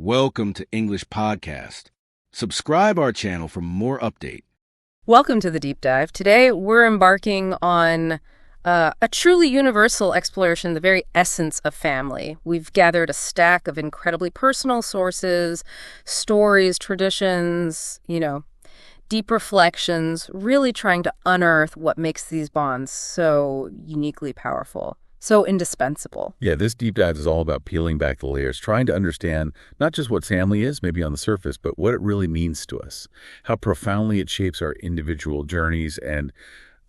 Welcome to English Podcast. Subscribe our channel for more update. Welcome to the Deep Dive. Today, we're embarking on a truly universal exploration of the very essence of family. We've gathered a stack of incredibly personal sources, stories, traditions, deep reflections, really trying to unearth what makes these bonds so uniquely powerful. So indispensable. Yeah, this deep dive is all about peeling back the layers, trying to understand not just what family is, maybe on the surface, but what it really means to us, how profoundly it shapes our individual journeys, and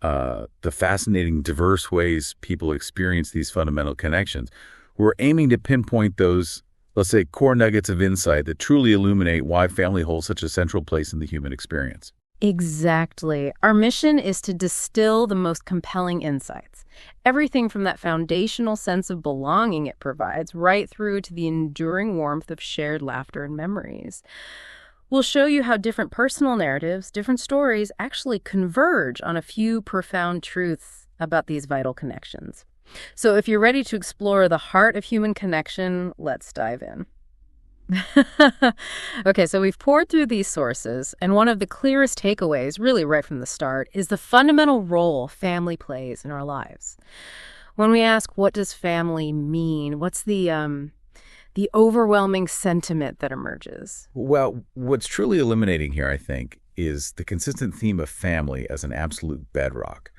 the fascinating, diverse ways people experience these fundamental connections. We're aiming to pinpoint those, let's say, core nuggets of insight that truly illuminate why family holds such a central place in the human experience. Exactly. Our mission is to distill the most compelling insights. Everything from that foundational sense of belonging it provides, right through to the enduring warmth of shared laughter and memories. We'll show you how different personal narratives, different stories actually converge on a few profound truths about these vital connections. So if you're ready to explore the heart of human connection, let's dive in. Okay, so we've poured through these sources, and one of the clearest takeaways, really right from the start, is the fundamental role family plays in our lives. When we ask, what does family mean? What's the overwhelming sentiment that emerges? Well, what's truly illuminating here, I think, is the consistent theme of family as an absolute bedrock,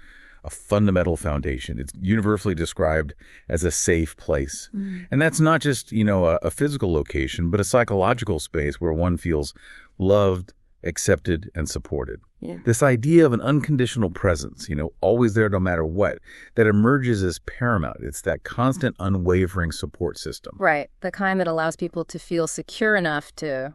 a fundamental foundation. It's universally described as a safe place. And that's not just, a physical location, but a psychological space where one feels loved, accepted, and supported. Yeah. This idea of an unconditional presence, always there no matter what, that emerges as paramount. It's that constant, unwavering support system. Right, the kind that allows people to feel secure enough to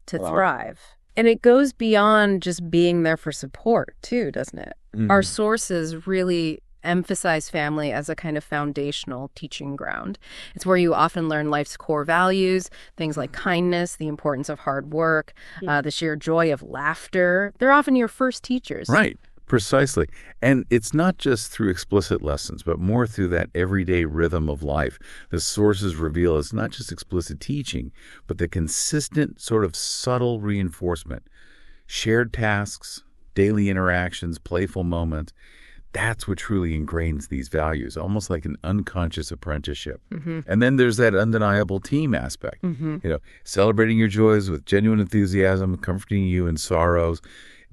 thrive. And it goes beyond just being there for support, too, doesn't it? Mm-hmm. Our sources really emphasize family as a kind of foundational teaching ground. It's where you often learn life's core values, things like kindness, the importance of hard work, the sheer joy of laughter. They're often your first teachers. Right. Precisely. And it's not just through explicit lessons, but more through that everyday rhythm of life. The sources reveal it's not just explicit teaching, but the consistent sort of subtle reinforcement. Shared tasks, daily interactions, playful moments. That's what truly ingrains these values, almost like an unconscious apprenticeship. Mm-hmm. And then there's that undeniable team aspect. Mm-hmm. Celebrating your joys with genuine enthusiasm, comforting you in sorrows,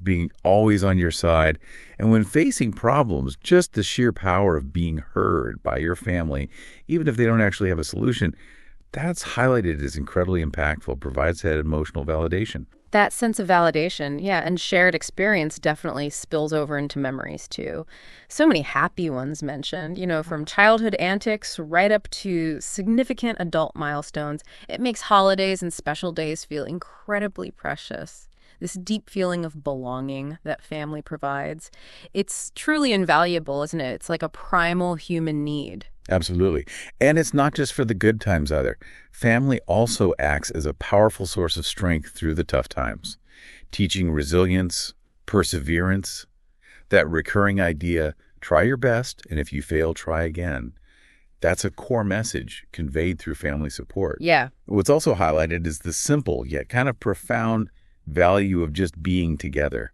being always on your side. And when facing problems, just the sheer power of being heard by your family, even if they don't actually have a solution, that's highlighted as incredibly impactful, provides that emotional validation. That sense of validation, and shared experience definitely spills over into memories, too. So many happy ones mentioned, from childhood antics right up to significant adult milestones. It makes holidays and special days feel incredibly precious. This deep feeling of belonging that family provides. It's truly invaluable, isn't it? It's like a primal human need. Absolutely. And it's not just for the good times either. Family also acts as a powerful source of strength through the tough times, teaching resilience, perseverance, that recurring idea, try your best, and if you fail, try again. That's a core message conveyed through family support. Yeah. What's also highlighted is the simple yet kind of profound value of just being together,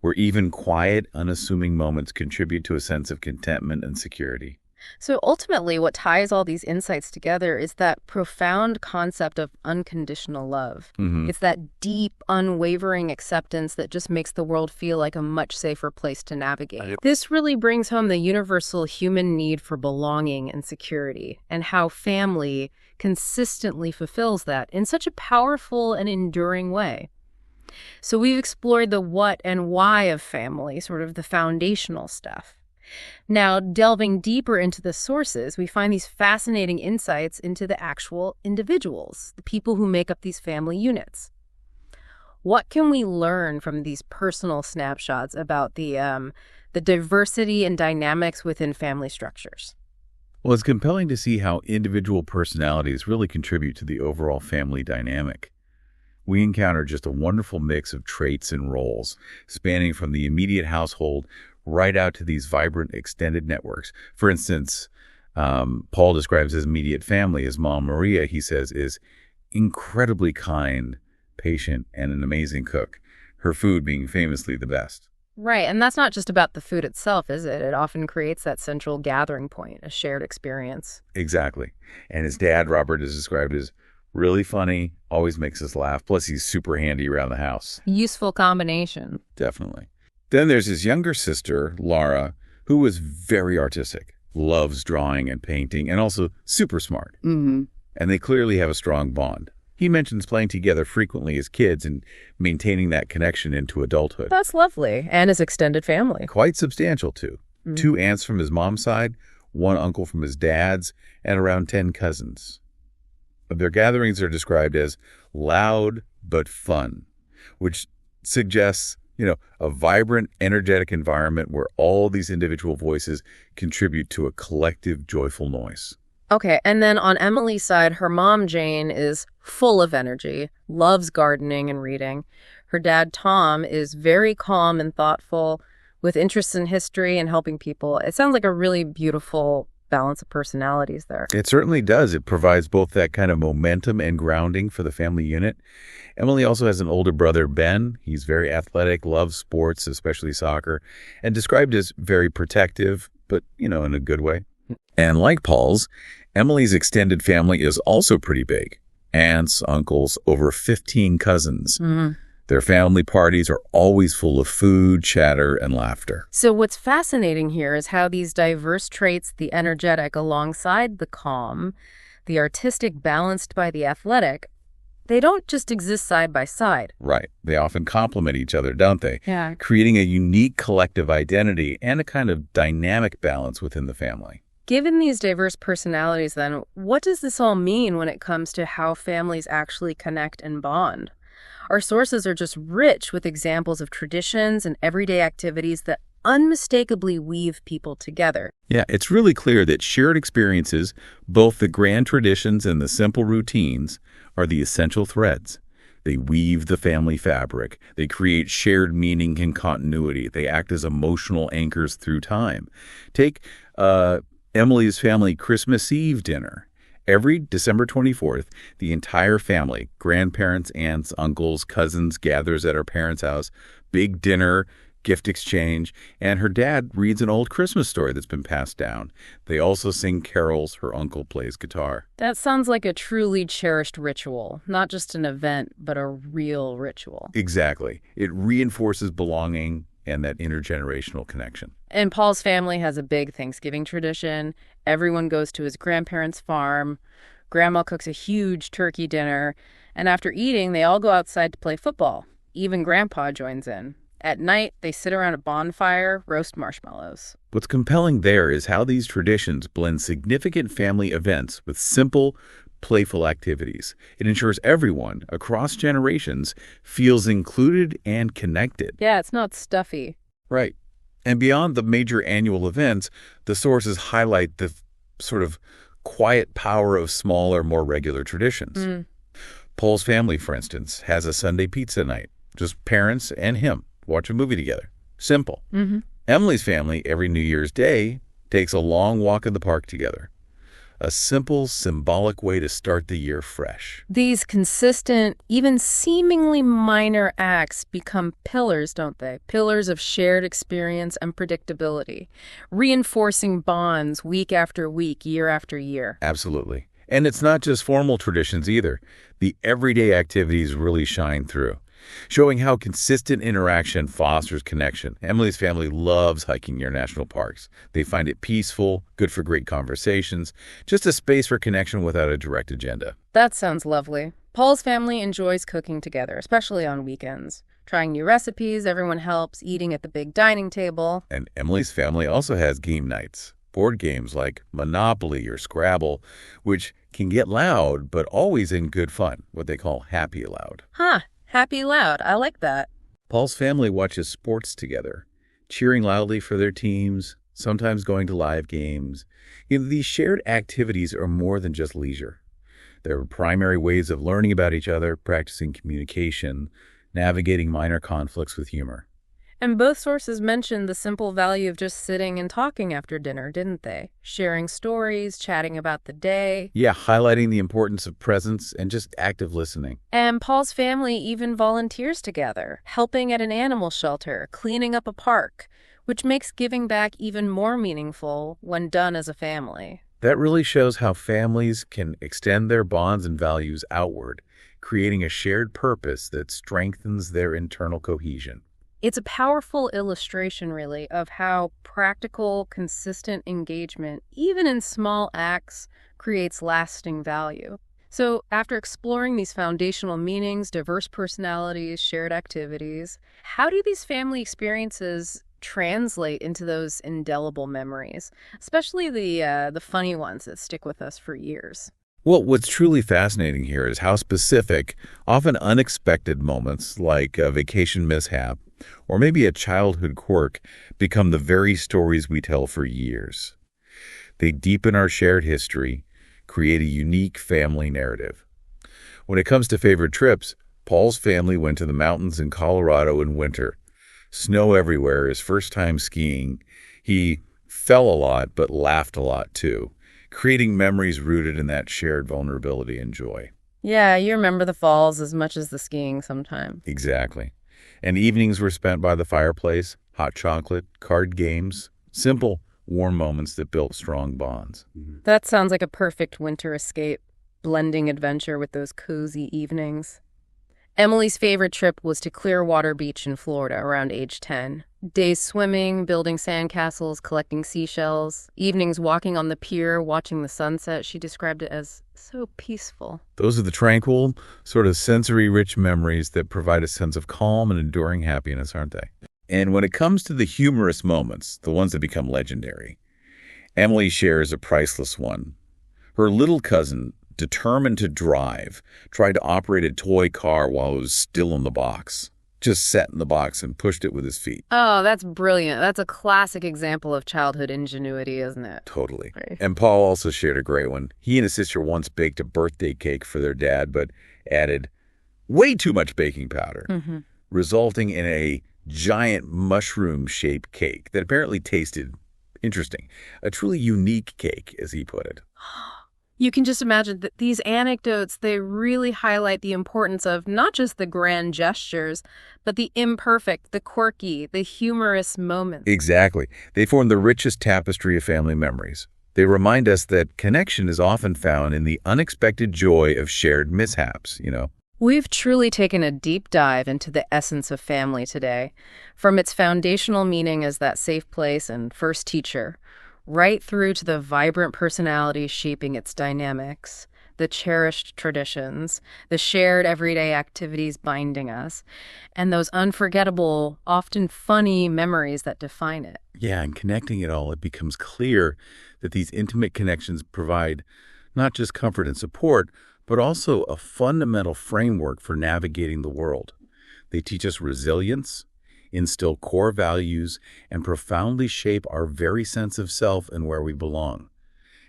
where even quiet, unassuming moments contribute to a sense of contentment and security. So ultimately, what ties all these insights together is that profound concept of unconditional love. Mm-hmm. It's that deep, unwavering acceptance that just makes the world feel like a much safer place to navigate. This really brings home the universal human need for belonging and security, and how family consistently fulfills that in such a powerful and enduring way. So we've explored the what and why of family, sort of the foundational stuff. Now, delving deeper into the sources, we find these fascinating insights into the actual individuals, the people who make up these family units. What can we learn from these personal snapshots about the diversity and dynamics within family structures? Well, it's compelling to see how individual personalities really contribute to the overall family dynamic. We encounter just a wonderful mix of traits and roles, spanning from the immediate household right out to these vibrant extended networks. For instance, Paul describes his immediate family, his mom, Maria, he says, is incredibly kind, patient, and an amazing cook, her food being famously the best. Right, and that's not just about the food itself, is it? It often creates that central gathering point, a shared experience. Exactly. And his dad, Robert, is described as really funny, always makes us laugh, plus he's super handy around the house. Useful combination. Definitely. Then there's his younger sister, Laura, who was very artistic, loves drawing and painting, and also super smart. Mm-hmm. And they clearly have a strong bond. He mentions playing together frequently as kids and maintaining that connection into adulthood. That's lovely. And his extended family. Quite substantial, too. Mm-hmm. 2 aunts from his mom's side, 1 uncle from his dad's, and around 10 cousins. Their gatherings are described as loud but fun, which suggests, a vibrant, energetic environment where all these individual voices contribute to a collective, joyful noise. Okay, and then on Emily's side, her mom, Jane, is full of energy, loves gardening and reading. Her dad, Tom, is very calm and thoughtful, with interests in history and helping people. It sounds like a really beautiful balance of personalities there. It certainly does. It provides both that kind of momentum and grounding for the family unit. Emily also has an older brother, Ben. He's very athletic, loves sports, especially soccer, and described as very protective, but, in a good way. And like Paul's, Emily's extended family is also pretty big. Aunts, uncles, over 15 cousins. Mm-hmm. Their family parties are always full of food, chatter, and laughter. So what's fascinating here is how these diverse traits, the energetic alongside the calm, the artistic balanced by the athletic, they don't just exist side by side. Right. They often complement each other, don't they? Yeah. Creating a unique collective identity and a kind of dynamic balance within the family. Given these diverse personalities, then, what does this all mean when it comes to how families actually connect and bond? Our sources are just rich with examples of traditions and everyday activities that unmistakably weave people together. Yeah, it's really clear that shared experiences, both the grand traditions and the simple routines, are the essential threads. They weave the family fabric. They create shared meaning and continuity. They act as emotional anchors through time. Take Emily's family Christmas Eve dinner. Every December 24th, the entire family, grandparents, aunts, uncles, cousins, gathers at her parents' house, big dinner, gift exchange, and her dad reads an old Christmas story that's been passed down. They also sing carols. Her uncle plays guitar. That sounds like a truly cherished ritual, not just an event, but a real ritual. Exactly. It reinforces belonging and that intergenerational connection. And Paul's family has a big Thanksgiving tradition. Everyone goes to his grandparents' farm. Grandma cooks a huge turkey dinner. And after eating, they all go outside to play football. Even Grandpa joins in. At night, they sit around a bonfire, roast marshmallows. What's compelling there is how these traditions blend significant family events with simple, playful activities. It ensures everyone, across generations, feels included and connected. Yeah, it's not stuffy. Right. And beyond the major annual events, the sources highlight the sort of quiet power of smaller, more regular traditions. Paul's family, for instance, has a Sunday pizza night. Just parents and him watch a movie together. Simple. Mm-hmm. Emily's family, every New Year's Day, takes a long walk in the park together. A simple, symbolic way to start the year fresh. These consistent, even seemingly minor acts become pillars, don't they? Pillars of shared experience and predictability, reinforcing bonds week after week, year after year. Absolutely. And it's not just formal traditions either. The everyday activities really shine through, showing how consistent interaction fosters connection. Emily's family loves hiking near national parks. They find it peaceful, good for great conversations, just a space for connection without a direct agenda. That sounds lovely. Paul's family enjoys cooking together, especially on weekends. Trying new recipes, everyone helps, eating at the big dining table. And Emily's family also has game nights, board games like Monopoly or Scrabble, which can get loud, but always in good fun, what they call happy loud. Huh. Happy loud. I like that. Paul's family watches sports together, cheering loudly for their teams, sometimes going to live games. These shared activities are more than just leisure. They're primary ways of learning about each other, practicing communication, navigating minor conflicts with humor. And both sources mentioned the simple value of just sitting and talking after dinner, didn't they? Sharing stories, chatting about the day. Yeah, highlighting the importance of presence and just active listening. And Paul's family even volunteers together, helping at an animal shelter, cleaning up a park, which makes giving back even more meaningful when done as a family. That really shows how families can extend their bonds and values outward, creating a shared purpose that strengthens their internal cohesion. It's a powerful illustration, really, of how practical, consistent engagement, even in small acts, creates lasting value. So after exploring these foundational meanings, diverse personalities, shared activities, how do these family experiences translate into those indelible memories, especially the funny ones that stick with us for years? Well, what's truly fascinating here is how specific, often unexpected moments like a vacation mishap or maybe a childhood quirk become the very stories we tell for years. They deepen our shared history, create a unique family narrative. When it comes to favorite trips, Paul's family went to the mountains in Colorado in winter. Snow everywhere, his first time skiing. He fell a lot, but laughed a lot too, creating memories rooted in that shared vulnerability and joy. Yeah, you remember the falls as much as the skiing sometimes. Exactly. And evenings were spent by the fireplace, hot chocolate, card games, simple, warm moments that built strong bonds. That sounds like a perfect winter escape, blending adventure with those cozy evenings. Emily's favorite trip was to Clearwater Beach in Florida around age 10. Days swimming, building sandcastles, collecting seashells, evenings walking on the pier, watching the sunset. She described it as so peaceful. Those are the tranquil, sort of sensory-rich memories that provide a sense of calm and enduring happiness, aren't they? And when it comes to the humorous moments, the ones that become legendary, Emily shares a priceless one. Her little cousin, determined to drive, tried to operate a toy car while it was still in the box. Just sat in the box and pushed it with his feet. Oh, that's brilliant. That's a classic example of childhood ingenuity, isn't it? Totally. Right. And Paul also shared a great one. He and his sister once baked a birthday cake for their dad, but added way too much baking powder, resulting in a giant mushroom-shaped cake that apparently tasted interesting. A truly unique cake, as he put it. You can just imagine that these anecdotes, they really highlight the importance of not just the grand gestures, but the imperfect, the quirky, the humorous moments. Exactly. They form the richest tapestry of family memories. They remind us that connection is often found in the unexpected joy of shared mishaps, We've truly taken a deep dive into the essence of family today, from its foundational meaning as that safe place and first teacher, right through to the vibrant personalities shaping its dynamics, the cherished traditions, the shared everyday activities binding us, and those unforgettable, often funny memories that define it. Yeah, and connecting it all, it becomes clear that these intimate connections provide not just comfort and support, but also a fundamental framework for navigating the world. They teach us resilience, instill core values, and profoundly shape our very sense of self and where we belong.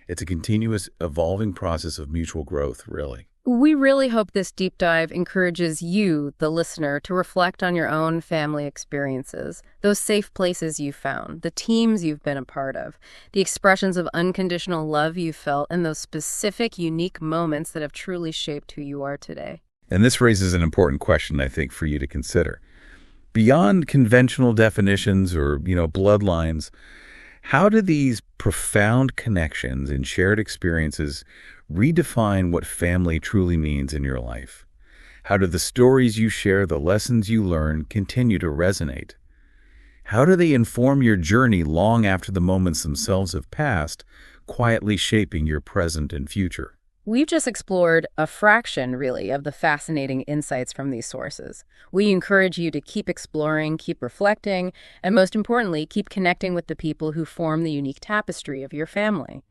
It's a continuous, evolving process of mutual growth, really. We really hope this deep dive encourages you, the listener, to reflect on your own family experiences, those safe places you found, the teams you've been a part of, the expressions of unconditional love you felt, and those specific, unique moments that have truly shaped who you are today. And this raises an important question, I think, for you to consider. Beyond conventional definitions or, bloodlines, how do these profound connections and shared experiences redefine what family truly means in your life? How do the stories you share, the lessons you learn, continue to resonate? How do they inform your journey long after the moments themselves have passed, quietly shaping your present and future? We've just explored a fraction, really, of the fascinating insights from these sources. We encourage you to keep exploring, keep reflecting, and most importantly, keep connecting with the people who form the unique tapestry of your family.